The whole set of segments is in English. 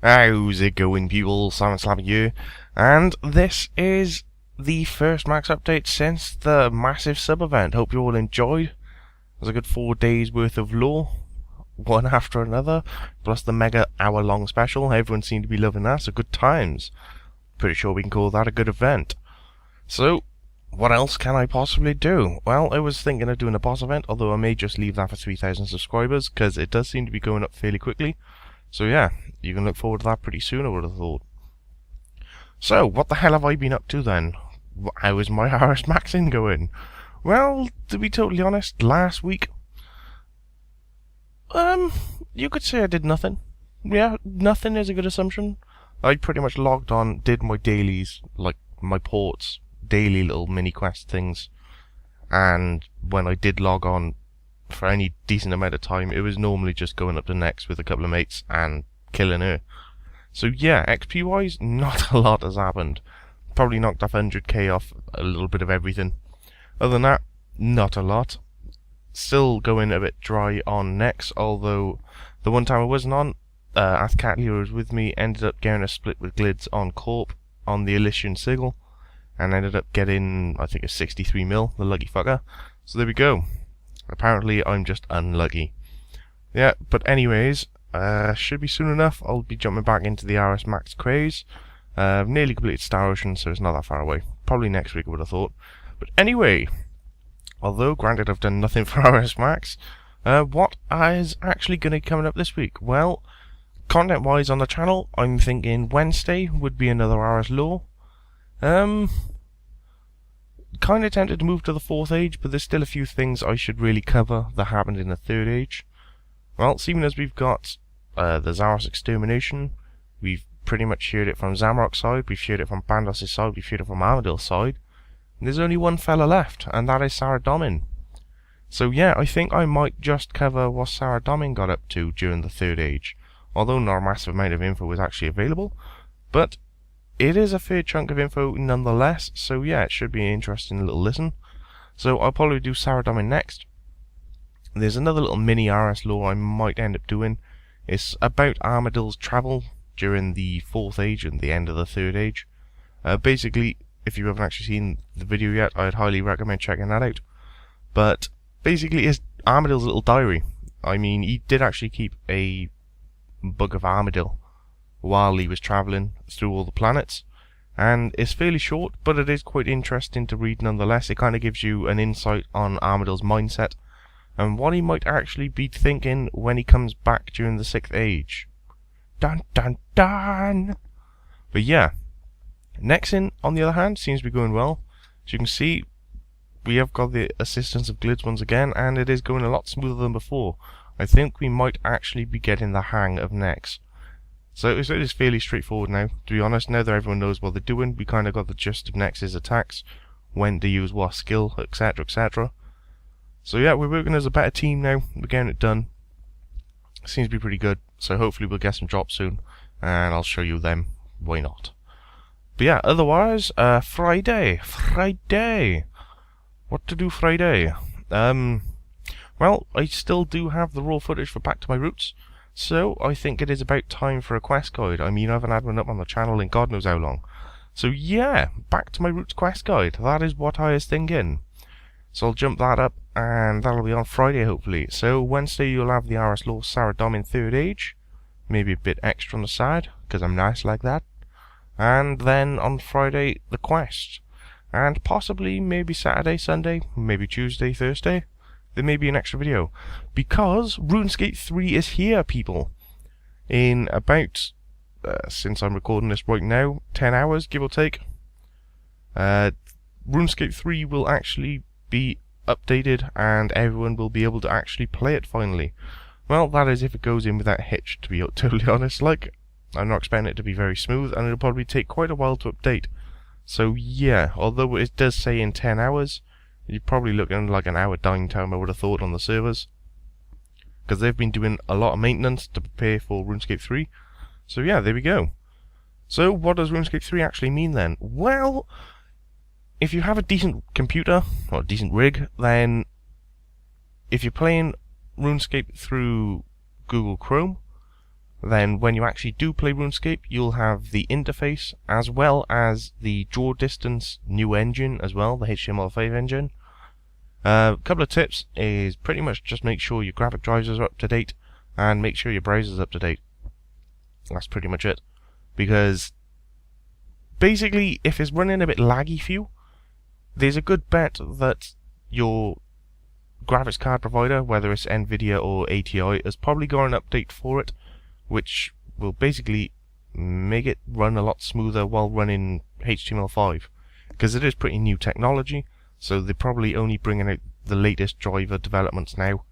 How's it going, people? Simon Slapping you, and this is the first Max update since the massive sub event. Hope you all enjoyed. It was a good 4 days worth of lore, one after another, plus the mega hour-long special. Everyone seemed to be loving that, so good times. Pretty sure we can call that a good event. So, what else can I possibly do? Well, I was thinking of doing a boss event, although I may just leave that for 3,000 subscribers, because it does seem to be going up fairly quickly. So yeah, you can look forward to that pretty soon, I would have thought. So, what the hell have I been up to then? How is my RSMaxing going? Well, to be totally honest, last week, you could say I did nothing. Yeah, nothing is a good assumption. I pretty much logged on, did my dailies, like my ports, daily little mini quest things, and when I did log on for any decent amount of time, it was normally just going up to next with a couple of mates and killing her. So yeah, XP wise, not a lot has happened. Probably knocked off 100k off a little bit of everything. Other than that, not a lot. Still going a bit dry on next, although the one time I wasn't on, Athcatly, who was with me, ended up getting a split with Glids on Corp on the Elysian Sigil, and ended up getting, I think, a 63 mil, the lucky fucker. So there we go. Apparently I'm just unlucky. Yeah, but anyways, should be soon enough. I'll be jumping back into the RSMax craze. I've nearly completed Star Ocean, so it's not that far away. Probably next week I would have thought. But anyway, although granted I've done nothing for RSMax, what is actually going to be coming up this week? Well, content-wise on the channel, I'm thinking Wednesday would be another RS lore. Kind of tempted to move to the 4th age, but there's still a few things I should really cover that happened in the 3rd age. Well, seeing as we've got the Zaros extermination, we've pretty much shared it from Zamrock's side, we've shared it from Bandos' side, we've shared it from Armadale's side, and there's only one fella left, and that is Saradomin. So yeah, I think I might just cover what Saradomin got up to during the 3rd age, although not a massive amount of info was actually available, but it is a fair chunk of info nonetheless, so yeah, it should be an interesting little listen. So I'll probably do Saradomin next. There's another little mini RS lore I might end up doing. It's about Armadale's travel during the 4th age and the end of the 3rd age. Basically, if you haven't actually seen the video yet, I'd highly recommend checking that out. But basically, it's Armadale's little diary. I mean, he did actually keep a book of Armadale while he was travelling through all the planets, and it's fairly short, but it is quite interesting to read nonetheless. It kind of gives you an insight on Armadale's mindset and what he might actually be thinking when he comes back during the 6th age. Dun dun dun! But yeah, Nexin, on the other hand, seems to be going well. As you can see, we have got the assistance of Glids once again, and it is going a lot smoother than before. I think we might actually be getting the hang of Nex. So it is fairly straightforward now, to be honest. Now that everyone knows what they're doing, we kind of got the gist of Nex's attacks, when to use what skill, etc, etc. So yeah, we're working as a better team now, we're getting it done. Seems to be pretty good, so hopefully we'll get some drops soon, and I'll show you them, why not. But yeah, otherwise, Friday. What to do Friday? Well, I still do have the raw footage for Back to My Roots, so I think it is about time for a quest guide. I mean, I haven't had one up on the channel in God knows how long. So yeah, Back to My Roots quest guide. That is what I was thinking. So I'll jump that up, and that'll be on Friday, hopefully. So Wednesday you'll have the RS Lore Saradomin 3rd age. Maybe a bit extra on the side, because I'm nice like that. And then on Friday, the quest. And possibly maybe Saturday, Sunday, maybe Tuesday, Thursday, there may be an extra video, because Runescape 3 is here, people. In about, since I'm recording this right now, 10 hours, give or take. RuneScape 3 will actually be updated, and everyone will be able to actually play it finally. Well, that is if it goes in without a hitch, to be totally honest. Like, I'm not expecting it to be very smooth, and it'll probably take quite a while to update. So yeah, although it does say in 10 hours, you're probably looking like an hour downtime, I would have thought, on the servers, because they've been doing a lot of maintenance to prepare for RuneScape 3. So yeah, there we go. So what does RuneScape 3 actually mean then? Well, if you have a decent computer, or a decent rig, then if you're playing RuneScape through Google Chrome, then when you actually do play RuneScape, you'll have the interface as well as the draw distance new engine as well, the HTML5 engine. A couple of tips is pretty much just make sure your graphic drivers are up to date and make sure your browser's up to date. That's pretty much it. Because basically, if it's running a bit laggy for you, there's a good bet that your graphics card provider, whether it's Nvidia or ATI, has probably got an update for it, which will basically make it run a lot smoother while running HTML5. Because it is pretty new technology, so they're probably only bringing out the latest driver developments now,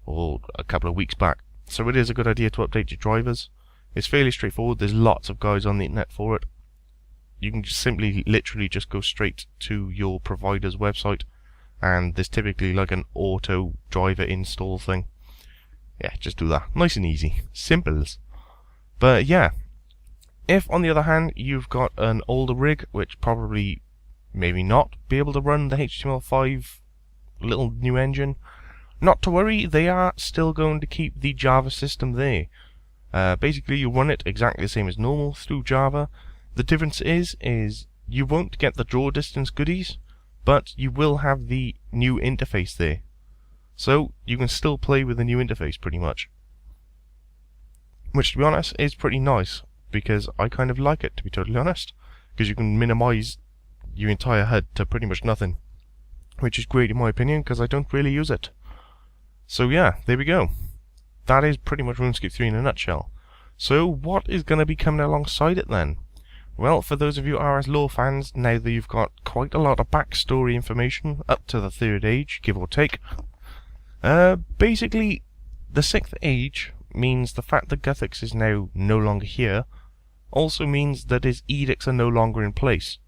or a couple of weeks back. So it is a good idea to update your drivers. It's fairly straightforward, there's lots of guides on the internet for it. You can just simply, literally just go straight to your provider's website, and there's typically like an auto driver install thing. Yeah, just do that. Nice and easy. Simples. But yeah, if on the other hand you've got an older rig, which probably maybe not be able to run the HTML5 little new engine, not to worry, they are still going to keep the Java system there. Basically you run it exactly the same as normal through Java. The difference is you won't get the draw distance goodies, but you will have the new interface there. So you can still play with the new interface pretty much. Which, to be honest, is pretty nice, because I kind of like it, to be totally honest, because you can minimize your entire HUD to pretty much nothing, which is great in my opinion, because I don't really use it. So yeah, there we go. That is pretty much RuneScape 3 in a nutshell. So what is going to be coming alongside it then? Well, for those of you RS lore fans, now that you've got quite a lot of backstory information up to the 3rd age, give or take, basically the 6th age means the fact that Guthix is now no longer here also means that his edicts are no longer in place,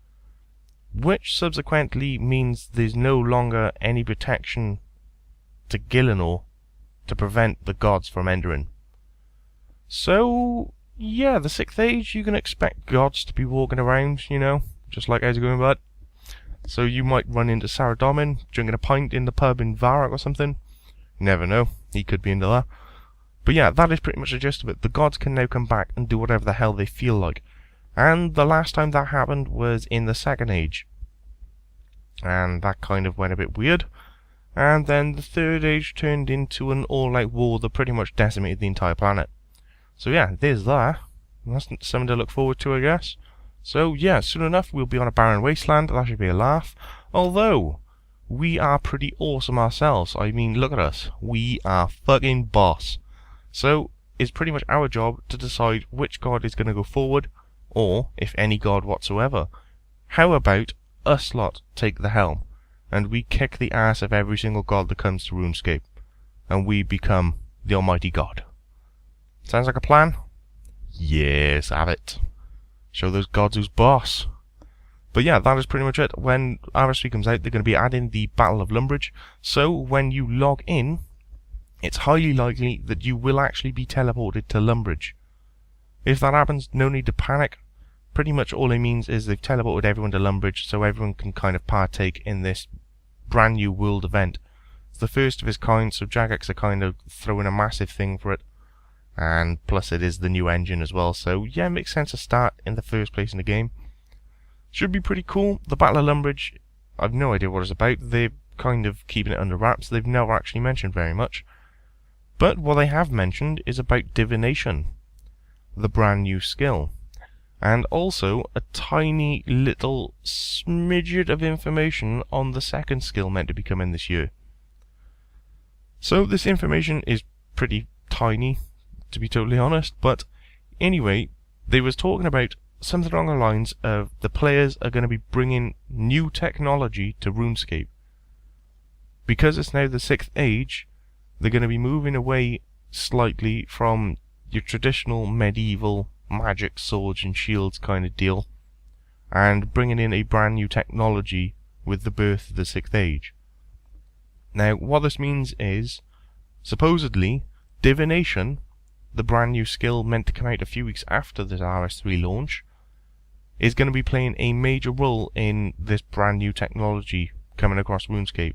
which subsequently means there's no longer any protection to Gielinor to prevent the gods from entering. So yeah, the 6th age, you can expect gods to be walking around, you know, just like how's it going, bud? So you might run into Saradomin drinking a pint in the pub in Varrock or something. Never know, he could be into that. But yeah, that is pretty much the gist of it. The gods can now come back and do whatever the hell they feel like. And the last time that happened was in the 2nd age. And that kind of went a bit weird. And then the 3rd age turned into an all-out war that pretty much decimated the entire planet. So yeah, there's that. That's something to look forward to, I guess. So yeah, soon enough we'll be on a barren wasteland. That should be a laugh. Although, we are pretty awesome ourselves. I mean, look at us. We are fucking boss. So, it's pretty much our job to decide which god is going to go forward, or, if any god whatsoever. How about us lot take the helm, and we kick the ass of every single god that comes to RuneScape, and we become the almighty god. Sounds like a plan? Yes, have it. Show those gods who's boss. But yeah, that is pretty much it. When RS3 comes out, they're going to be adding the Battle of Lumbridge. So when you log in, it's highly likely that you will actually be teleported to Lumbridge. If that happens, no need to panic. Pretty much all it means is they've teleported everyone to Lumbridge, so everyone can kind of partake in this brand new world event. It's the first of its kind, so Jagex are kind of throwing a massive thing for it. And plus it is the new engine as well, so yeah, it makes sense to start in the first place in the game. Should be pretty cool. The Battle of Lumbridge, I've no idea what it's about. They're kind of keeping it under wraps. They've never actually mentioned very much. But what they have mentioned is about divination, the brand new skill. And also a tiny little smidget of information on the 2nd skill meant to be coming this year. So this information is pretty tiny, to be totally honest, but anyway, they was talking about something along the lines of the players are going to be bringing new technology to RuneScape. Because it's now the 6th age, they're going to be moving away slightly from your traditional medieval magic swords and shields kind of deal, and bringing in a brand new technology with the birth of the 6th age. Now, what this means is, supposedly, divination, the brand new skill meant to come out a few weeks after the RS3 launch, is going to be playing a major role in this brand new technology coming across RuneScape.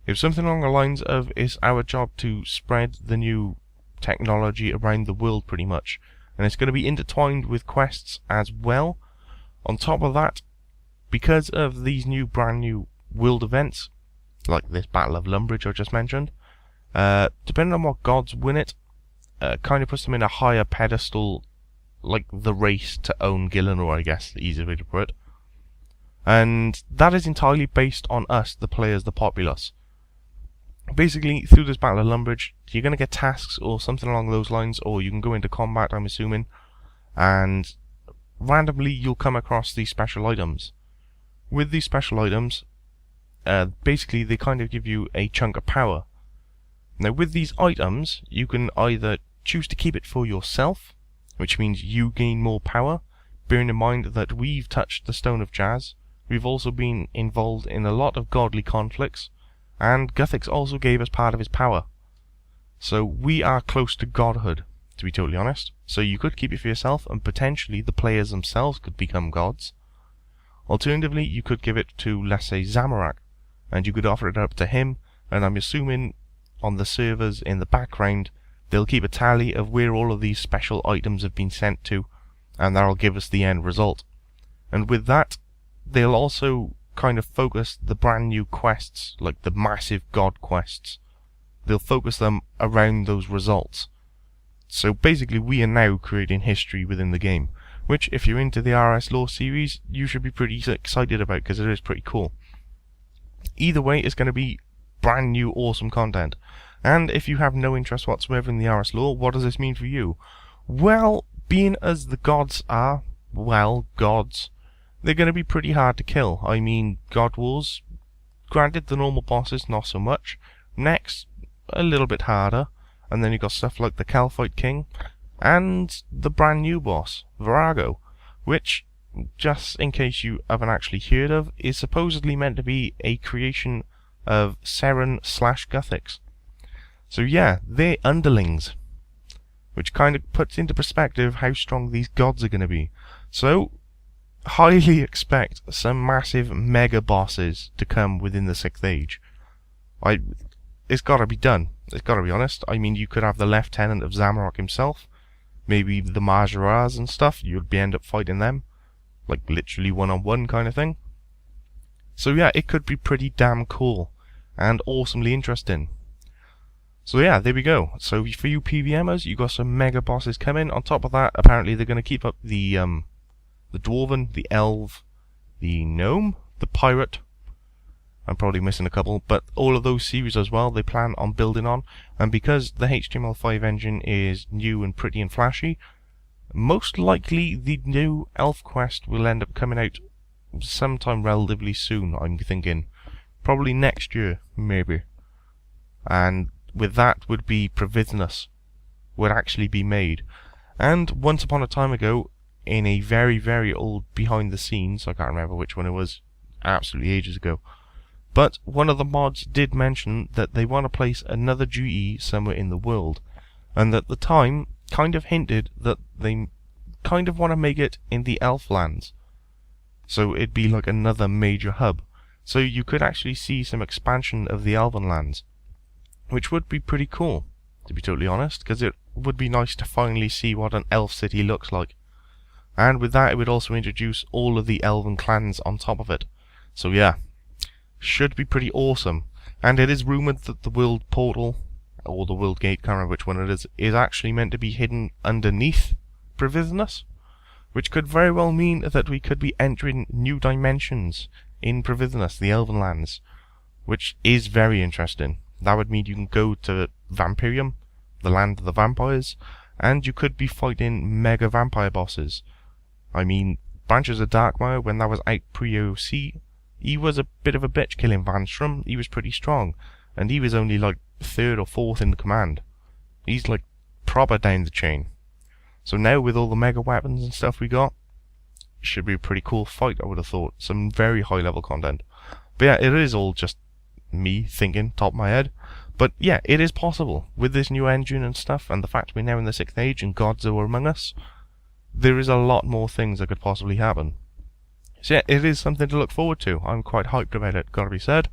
If something along the lines of it's our job to spread the new technology around the world pretty much. And it's going to be intertwined with quests as well. On top of that, because of these brand new world events, like this Battle of Lumbridge I just mentioned, depending on what gods win it, kind of puts them in a higher pedestal, like the race to own Gielinor, I guess, the easiest way to put it. And that is entirely based on us, the players, the populace. Basically, through this Battle of Lumbridge, you're going to get tasks or something along those lines, or you can go into combat, I'm assuming, and randomly you'll come across these special items. With these special items, basically they kind of give you a chunk of power. Now with these items, you can either choose to keep it for yourself, which means you gain more power, bearing in mind that we've touched the Stone of Jazz. We've also been involved in a lot of godly conflicts, and Guthix also gave us part of his power. So we are close to godhood, to be totally honest. So you could keep it for yourself, and potentially the players themselves could become gods. Alternatively, you could give it to, let's say, Zamorak, and you could offer it up to him, and I'm assuming on the servers in the background they'll keep a tally of where all of these special items have been sent to, and that'll give us the end result. And with that, they'll also kind of focus the brand new quests, like the massive god quests. They'll focus them around those results. So basically we are now creating history within the game, which if you're into the RS Lore series, you should be pretty excited about, because it is pretty cool. Either way, it's going to be brand new awesome content. And if you have no interest whatsoever in the RS Lore, what does this mean for you? Well, being as the gods are, well, gods, they're going to be pretty hard to kill. I mean, God Wars, granted the normal bosses not so much, next a little bit harder, and then you've got stuff like the Calphite King, and the brand new boss, Virago, which, just in case you haven't actually heard of, is supposedly meant to be a creation of Seren/Guthix. So yeah, they're underlings, which kind of puts into perspective how strong these gods are going to be. So, highly expect some massive mega bosses to come within the 6th Age. It's got to be done. It's got to be honest. I mean, you could have the Lieutenant of Zamorak himself, maybe the Majoras and stuff. You'd end up fighting them, like literally one-on-one kind of thing. So yeah, it could be pretty damn cool and awesomely interesting. So yeah, there we go. So for you PVMers, you got some mega bosses coming. On top of that, apparently they're going to keep up the Dwarven, the Elf, the Gnome, the Pirate. I'm probably missing a couple, but all of those series as well, they plan on building on. And because the HTML5 engine is new and pretty and flashy, most likely the new Elf quest will end up coming out sometime relatively soon, I'm thinking. Probably next year, maybe. And with that would be Providnus, would actually be made. And once upon a time ago, in a very, very old behind the scenes, I can't remember which one it was, absolutely ages ago, but one of the mods did mention that they want to place another GE somewhere in the world, and at the time kind of hinted that they kind of want to make it in the Elflands. So it'd be like another major hub. So you could actually see some expansion of the Elven lands, which would be pretty cool, to be totally honest, because it would be nice to finally see what an elf city looks like. And with that, it would also introduce all of the elven clans on top of it. So yeah, should be pretty awesome. And it is rumoured that the world portal, or the world gate, can't remember which one it is actually meant to be hidden underneath Providnus, which could very well mean that we could be entering new dimensions in Providnus, the Elven lands, which is very interesting. That would mean you can go to Vampirium, the land of the vampires, and you could be fighting mega vampire bosses. I mean, Branches of Darkmire, when that was out pre-OC, he was a bit of a bitch killing Vanstrom. He was pretty strong, and he was only like 3rd or 4th in the command. He's like proper down the chain. So now with all the mega weapons and stuff we got, should be a pretty cool fight, I would have thought. Some very high level content. But yeah, it is all just me thinking, top of my head. But yeah, it is possible. With this new engine and stuff, and the fact we're now in the 6th Age and gods are among us, there is a lot more things that could possibly happen. So yeah, it is something to look forward to. I'm quite hyped about it, gotta be said.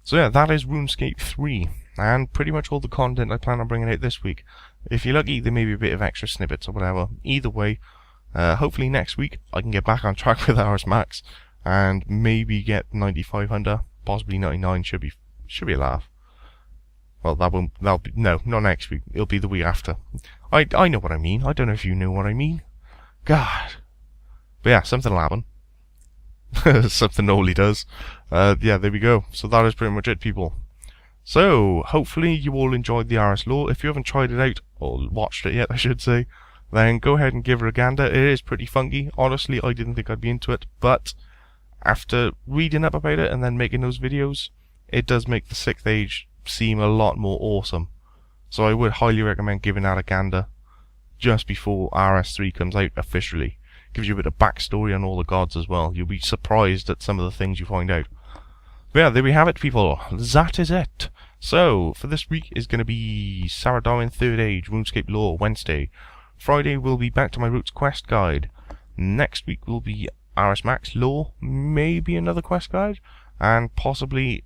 So yeah, that is RuneScape 3. and pretty much all the content I plan on bringing out this week. If you're lucky, there may be a bit of extra snippets or whatever. Either way, hopefully next week I can get back on track with RSMax and maybe get 95 under, possibly 99. Should be a laugh. Well, that'll be, no, not next week. It'll be the week after. I know what I mean. I don't know if you know what I mean. God. But yeah, something will happen. Something normally does. Yeah, there we go. So that is pretty much it, people. So, hopefully you all enjoyed the RS lore. If you haven't tried it out, or watched it yet, I should say, then go ahead and give it a gander. It is pretty funky. Honestly, I didn't think I'd be into it, but after reading up about it and then making those videos, it does make the 6th Age seem a lot more awesome. So I would highly recommend giving that a gander just before RS3 comes out officially. Gives you a bit of backstory on all the gods as well. You'll be surprised at some of the things you find out. But yeah, there we have it, people. That is it. So, for this week is going to be Sarah Darwin 3rd Age RuneScape lore Wednesday. Friday will be Back to My Roots quest guide. Next week will be RSMax lore, maybe another quest guide, and possibly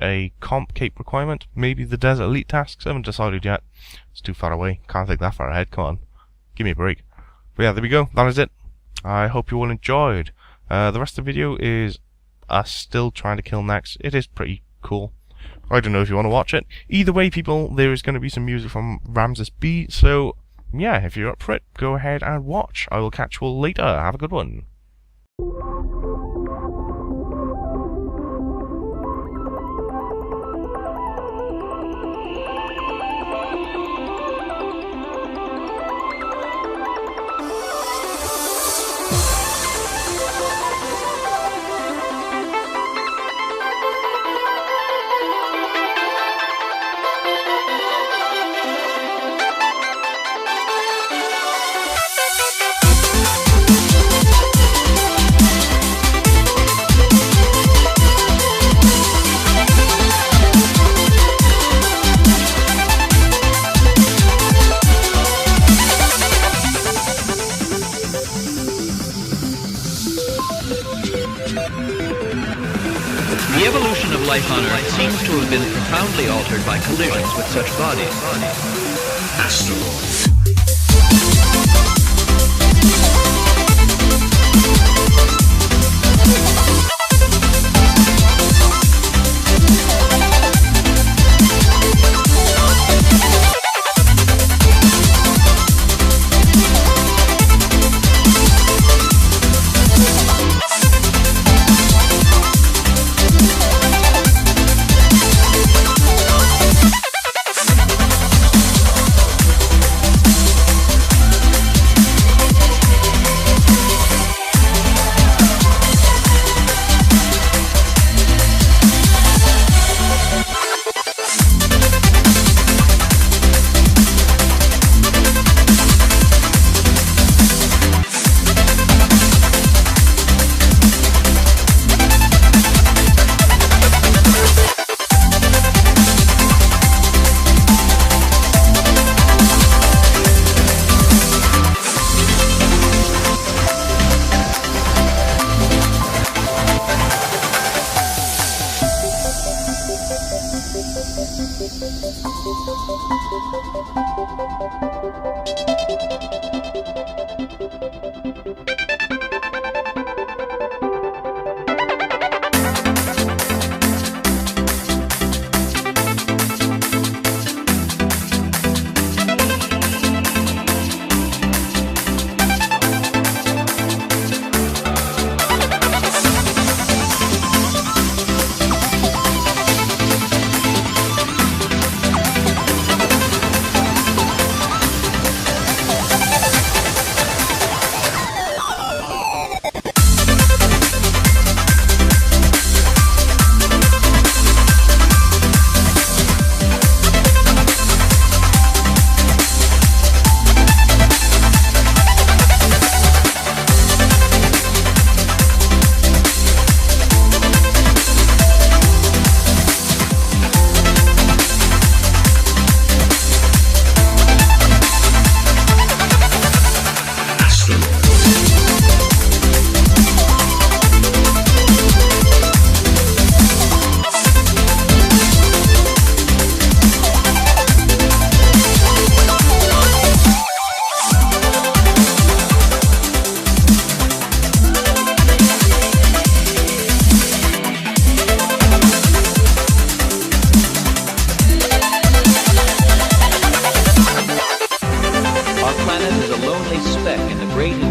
a comp cape requirement, maybe the Desert Elite tasks. I haven't decided yet. It's too far away. Can't think that far ahead. Come on. Give me a break. But yeah, there we go. That is it. I hope you all enjoyed. The rest of the video is us still trying to kill Nex. It is pretty cool. I don't know if you want to watch it. Either way, people, there is going to be some music from Ramses B. So, yeah, if you're up for it, go ahead and watch. I will catch you all later. Have a good one. The evolution of life on Earth seems to have been profoundly altered by collisions with such bodies. Asteroid.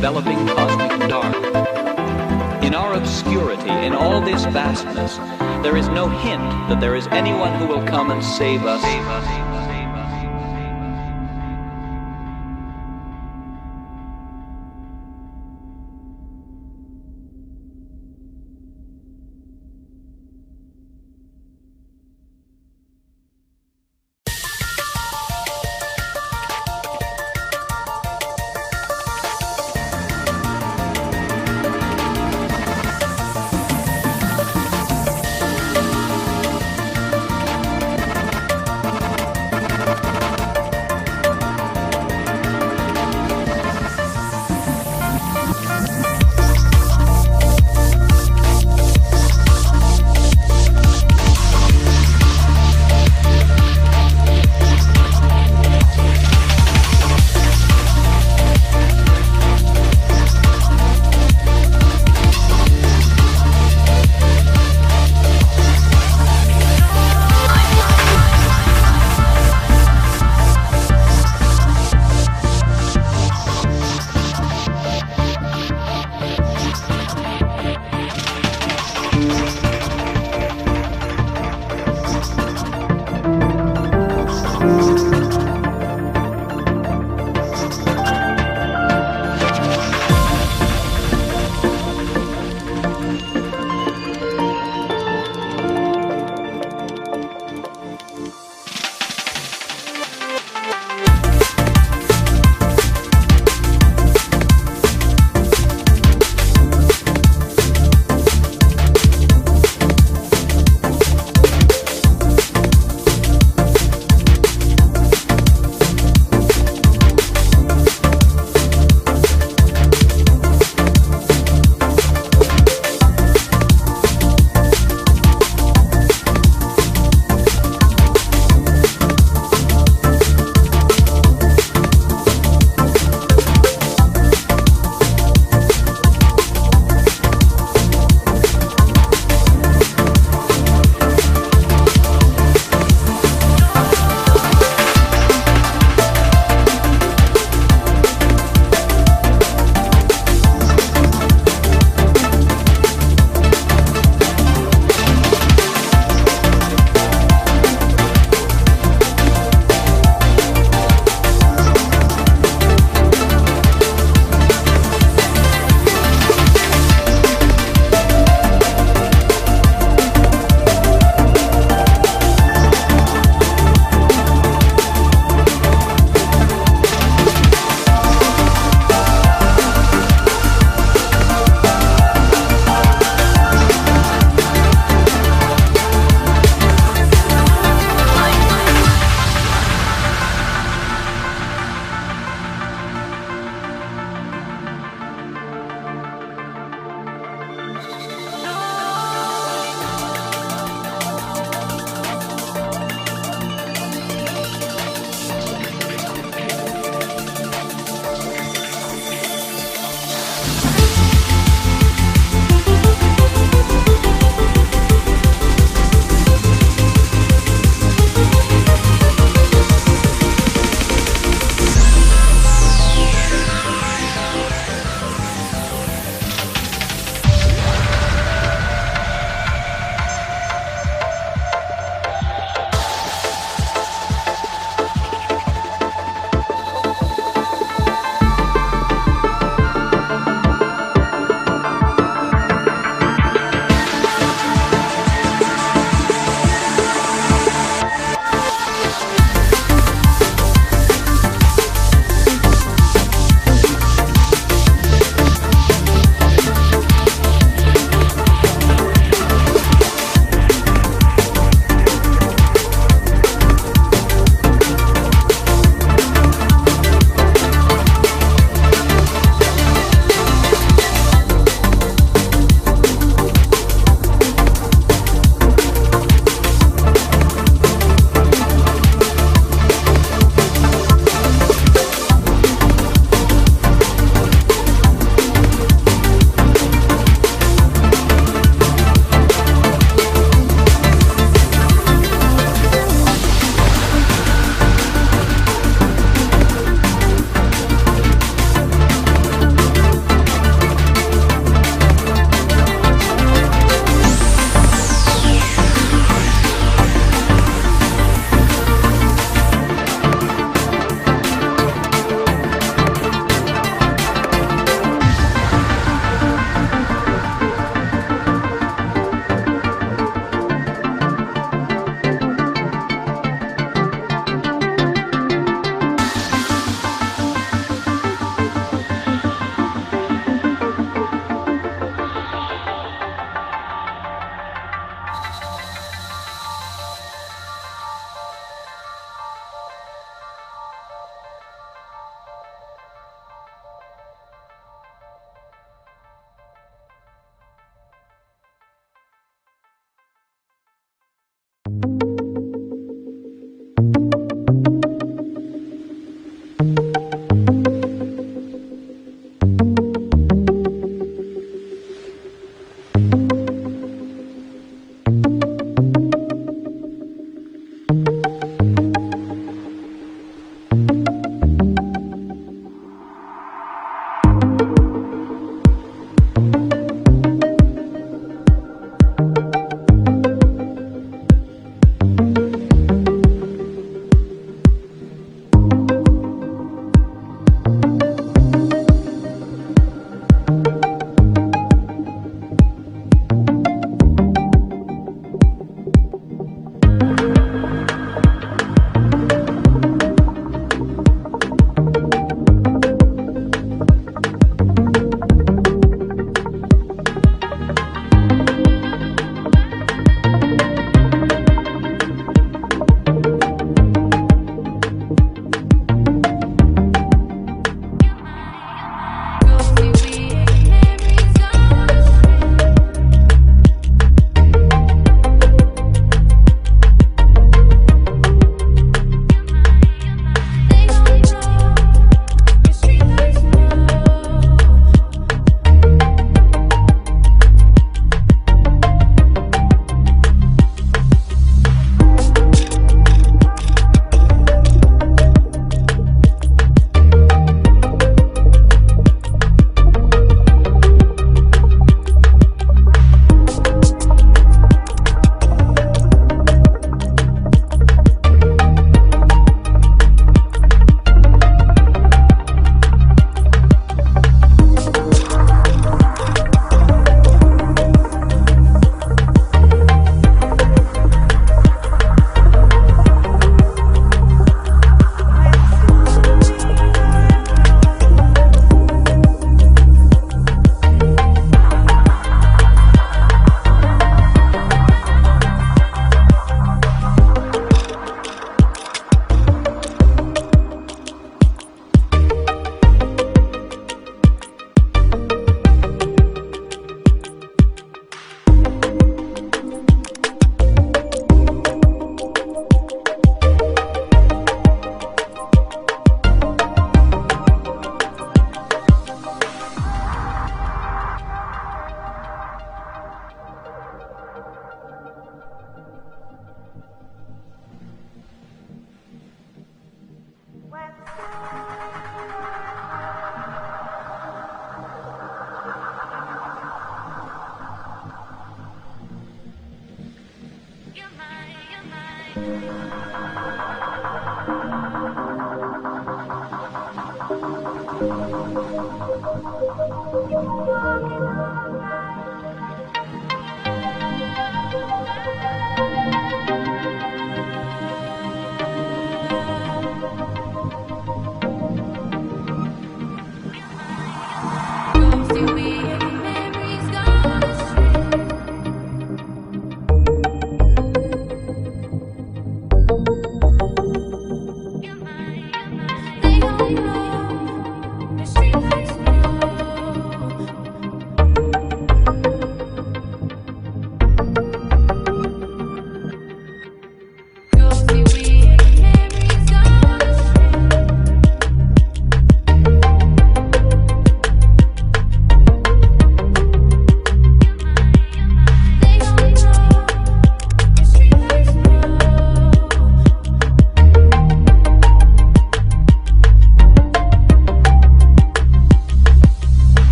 enveloping cosmic dark. In our obscurity, in all this vastness, there is no hint that there is anyone who will come and save us.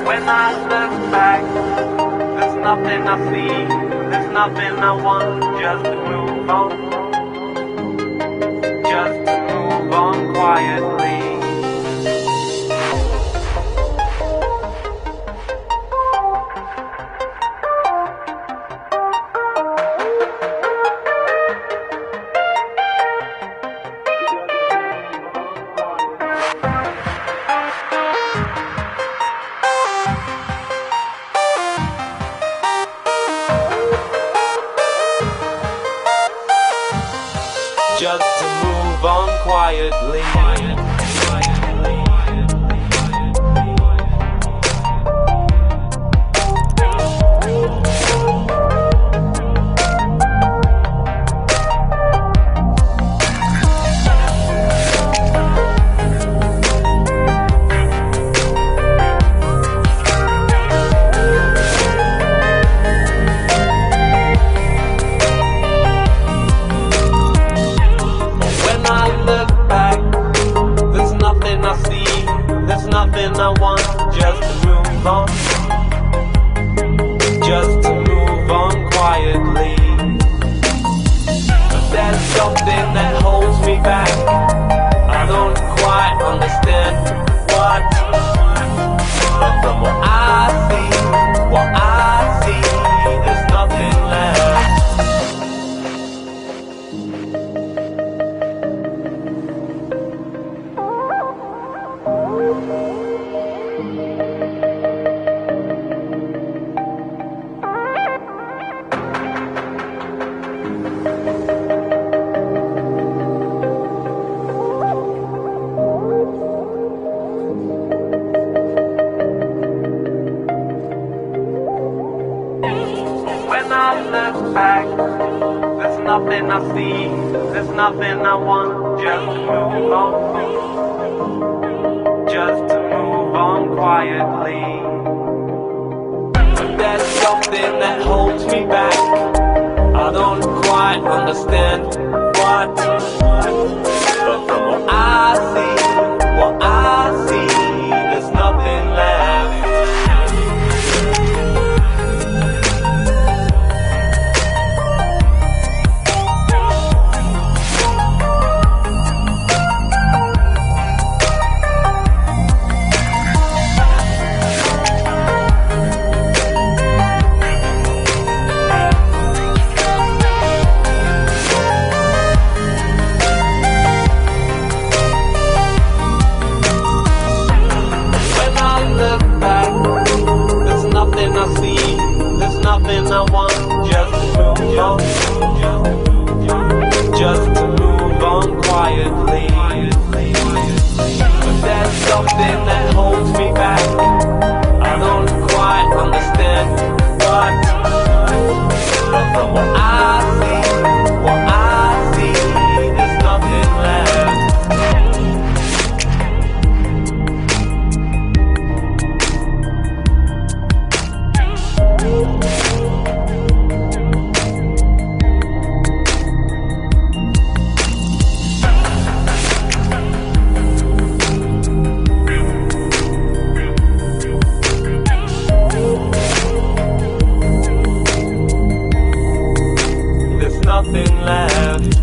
When I look back, there's nothing I see, there's nothing I want, just to move on, just to move on quietly. Just to move on quietly. Nothing I want, just to move on, just to move on quietly. But there's something that holds me back, I don't quite understand what. But from what I see, there's nothing left. nothing I see, there's nothing I want, just to move on. Just to move on quietly. But there's something that holds me back. I don't quite understand what. But from what I see, there's nothing left. Nothing I want, just to move on. Just to move on quietly. But there's something that holds me back. I don't quite understand what. But from what I see, there's nothing left. Nothing left.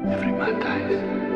Every man dies.